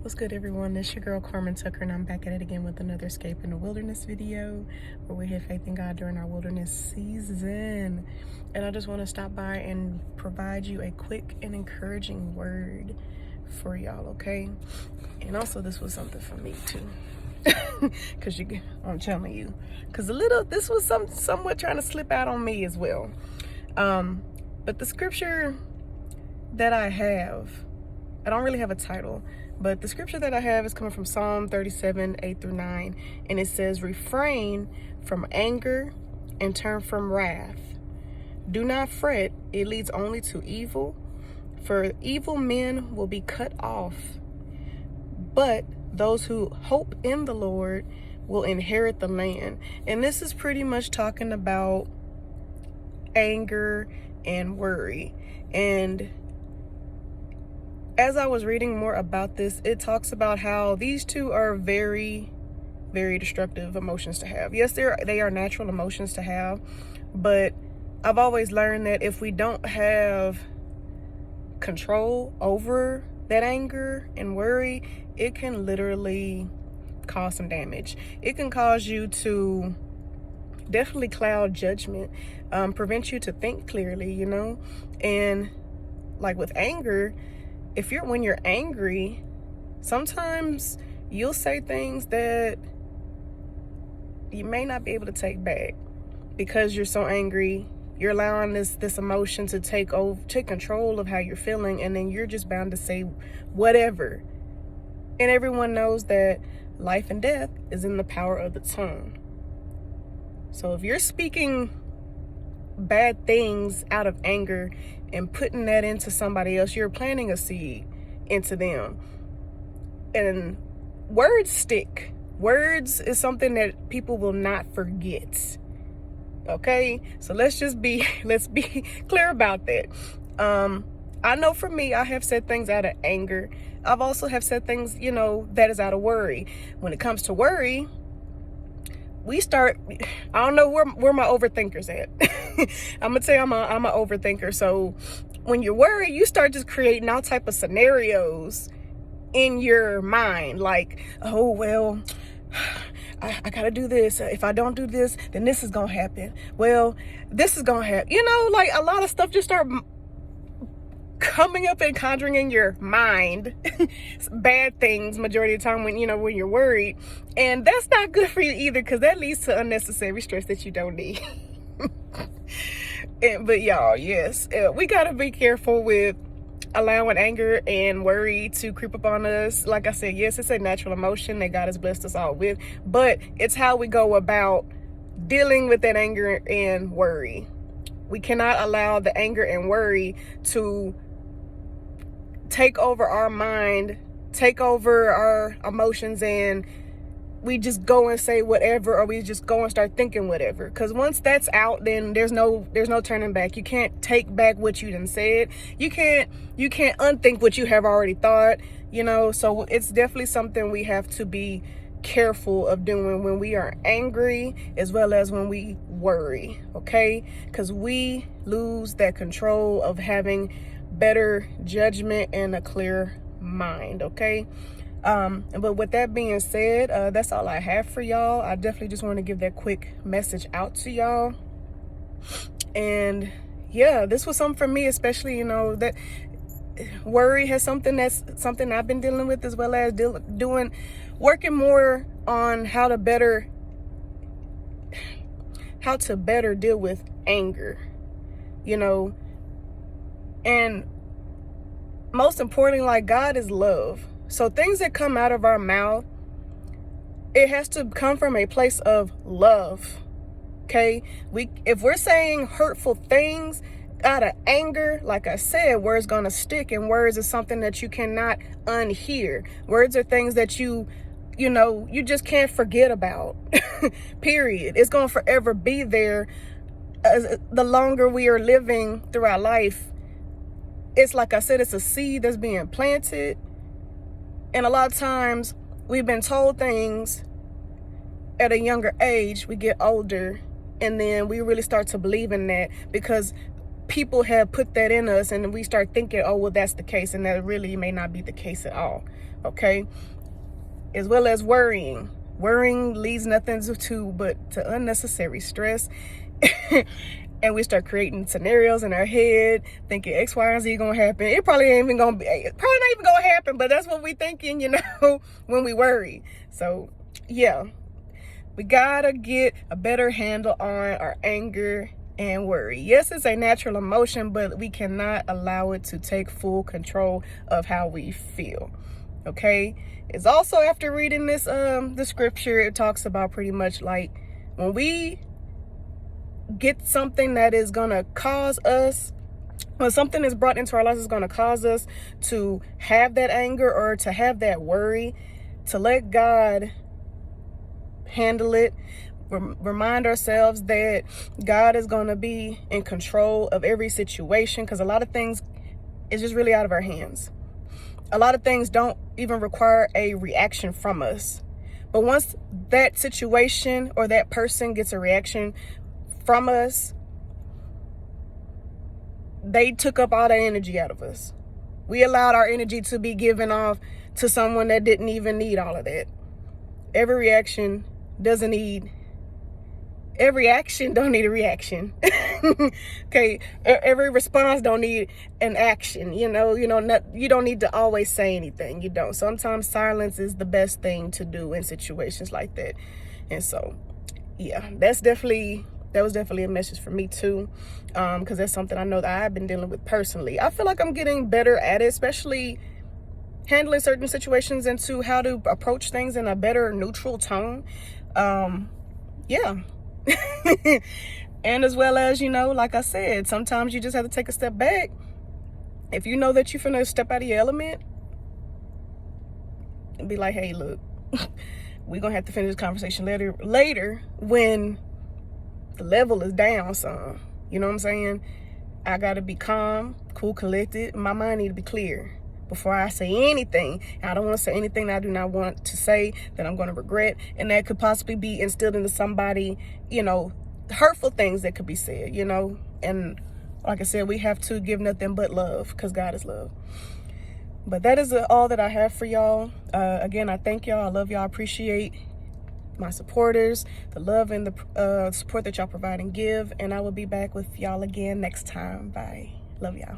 What's good, everyone? This your girl Carmen Tucker, and I'm back at it again with another Escape in the Wilderness video where we have faith in God during our wilderness season. And I just want to stop by and provide you a quick and encouraging word for y'all, okay? And also, this was something for me too, because I'm telling you, because this was somewhat trying to slip out on me as well. But the scripture that I don't really have a title, but the scripture that I have is coming from Psalm 37, 8-9. And it says, "Refrain from anger and turn from wrath. Do not fret, it leads only to evil. For evil men will be cut off. But those who hope in the Lord will inherit the land." And this is pretty much talking about anger and worry. And as I was reading more about this, it talks about how these two are very, very destructive emotions to have. Yes, they are natural emotions to have, but I've always learned that if we don't have control over that anger and worry, it can literally cause some damage. It can cause you to definitely cloud judgment, prevent you to think clearly, and like with anger, when you're angry, sometimes you'll say things that you may not be able to take back because you're so angry. You're allowing this emotion to take control of how you're feeling, and then you're just bound to say whatever. And everyone knows that life and death is in the power of the tongue. So if you're speaking bad things out of anger and putting that into somebody else, you're planting a seed into them. And words stick. Words is something that people will not forget. Okay? So let's be clear about that. I know for me, I have said things out of anger. I've also have said things, that is out of worry. When it comes to worry, I don't know where my overthinkers at. I'm gonna tell you, I'm an overthinker. So when you're worried, you start just creating all type of scenarios in your mind, like, oh well, I gotta do this. If I don't do this, then this is gonna happen. Well, this is gonna happen. Like a lot of stuff just start coming up and conjuring in your mind bad things majority of the time when you're worried. And that's not good for you either, because that leads to unnecessary stress that you don't need. But y'all, yes, we gotta be careful with allowing anger and worry to creep up on us. Like I said, yes, it's a natural emotion that God has blessed us all with, but it's how we go about dealing with that anger and worry. We cannot allow the anger and worry to take over our mind, take over our emotions, and we just go and say whatever, or we just go and start thinking whatever. Because once that's out, then there's no turning back. You can't take back what you done said. You can't unthink what you have already thought. So it's definitely something we have to be careful of doing when we are angry, as well as when we worry. Okay, because we lose that control of having better judgment and a clear mind. Okay. But with that being said, that's all I have for y'all. I definitely just want to give that quick message out to y'all. And yeah, this was something for me, especially, that worry has something I've been dealing with, as well as working more on how to better deal with anger, and most importantly, like, God is love. So things that come out of our mouth, it has to come from a place of love. Okay? If we're saying hurtful things out of anger, like I said, words gonna stick, and words is something that you cannot unhear. Words are things that you just can't forget about. Period. It's gonna forever be there. The longer we are living through our life, it's like I said, it's a seed that's being planted. And a lot of times we've been told things at a younger age. We get older, and then we really start to believe in that, because people have put that in us, and we start thinking, oh, well, that's the case, and that really may not be the case at all. Okay. As well as worrying. Worrying leads nothing to unnecessary stress. And we start creating scenarios in our head, thinking X, Y, and Z gonna happen. It probably ain't even gonna be, it's probably not even gonna happen, but that's what we thinking, when we worry. So yeah, we gotta get a better handle on our anger and worry. Yes, it's a natural emotion, but we cannot allow it to take full control of how we feel. Okay. It's also, after reading this the scripture, it talks about pretty much like when we get something that is gonna cause us, when something is brought into our lives is gonna cause us to have that anger or to have that worry, to let God handle it. Remind ourselves that God is gonna be in control of every situation, because a lot of things is just really out of our hands. A lot of things don't even require a reaction from us. But once that situation or that person gets a reaction from us, they took up all that energy out of us. We allowed our energy to be given off to someone that didn't even need all of that. Every action don't need a reaction. Okay, every response don't need an action. You don't need to always say anything. You don't. Sometimes silence is the best thing to do in situations like that. And so, yeah, that was definitely a message for me too, because that's something I know that I've been dealing with personally. I feel like I'm getting better at it, especially handling certain situations and to how to approach things in a better neutral tone. Yeah. And as well as, like I said, sometimes you just have to take a step back. If you know that you're finna step out of your element, and be like, hey, look, we're gonna have to finish this conversation later when the level is down some. You know what I'm saying? I gotta be calm, cool, collected. My mind need to be clear before I say anything. I don't want to say anything that I do not want to say that I'm going to regret, and that could possibly be instilled into somebody, hurtful things that could be said, and like I said, we have to give nothing but love, because God is love. But that is all that I have for y'all. Again, I thank y'all. I love y'all. I appreciate my supporters, the love and the support that y'all provide and give, and I will be back with y'all again next time. Bye. Love y'all.